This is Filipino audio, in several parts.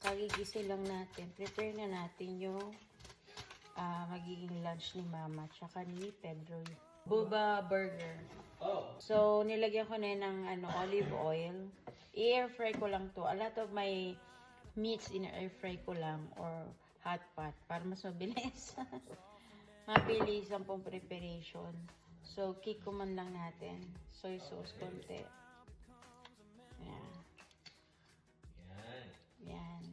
Kagigising lang natin. Prepare na natin yung magiging lunch ni Mama tsaka ni Pedro. Buba burger. So, nilagyan ko na ng olive oil. I-air fry ko lang to. A lot of my meats in-air fry ko lang or hot pot para mas mabilis. Mabilis ang pong preparation. So, kikuman lang natin. Soy sauce konti. Ayan. Yan.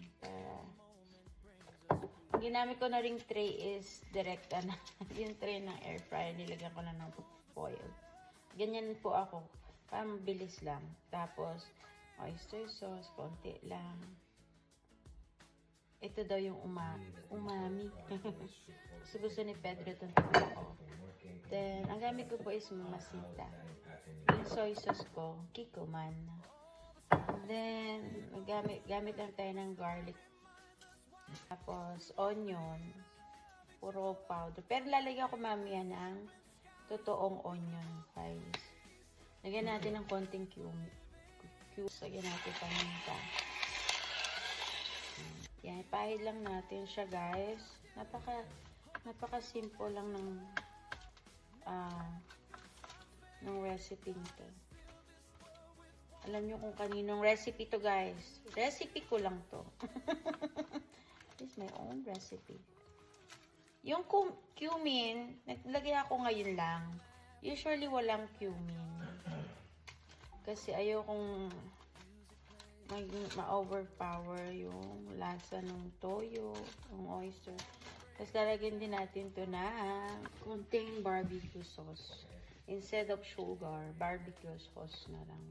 Ang ginamit ko na ring tray is direkta na. Yung tray ng air fryer, nilagyan ko lang ng foil. Ganyan po ako. Para mabilis lang. Tapos, oyster sauce, konti lang. Ito daw yung umami. Gusto ni Pedro itong tipo ko. Then, ang gamit ko po is mamasita. Yung soy sauce ko, kikuman. Then, gamit lang tayo ng garlic. Tapos, onion. Puro powder. Pero lalagyan ko mamaya ng totoong onion, guys. Lagyan natin ng konting cumin. Lagyan natin paminta. Yan, ipahid lang natin siya, guys. Napaka-simple lang ng recipe nito. Alam nyo kung kaninong recipe to, guys. Recipe ko lang to. This is my own recipe. Yung cumin, naglagay ako ngayon lang. Usually, walang cumin. Kasi ayokong ma-overpower yung lasa ng toyo, yung oyster. Tapos lalagyan din natin to na konting barbecue sauce. Instead of sugar, barbecue sauce na lang.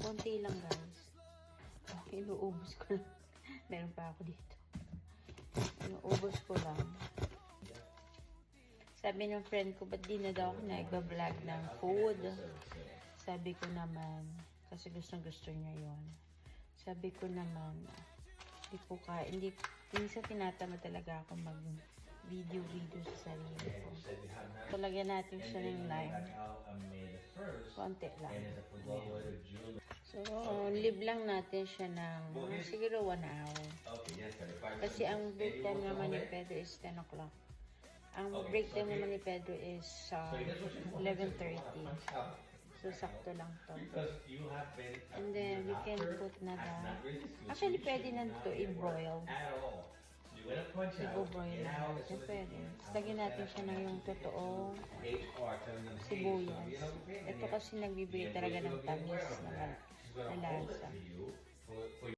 Konti lang, guys. Okay, inuubos ko lang. Meron pa ako dito. Inuubos ko lang. Sabi ng friend ko, ba't di na daw ako nag-vlog ng food? Sabi ko naman, kasi gusto niya yon. Sabi ko naman, hindi, minsan tinatamad talaga ako mag-video sa sarili ko. So, lagyan natin siya ng lime. Konti lang. So, leave lang natin siya ng siguro 1 hour. Kasi ang break time naman ni Pedro is 10 o'clock. Ang break time naman ni Pedro is 11:30. So, sakto lang to. And then, we can put na actually, pwede na ito i-broil. I-broil na natin. Pwede. Lagyan natin siya ng yung totoong sibuyas. Ito kasi nagbibigay talaga ng tamis na lasa.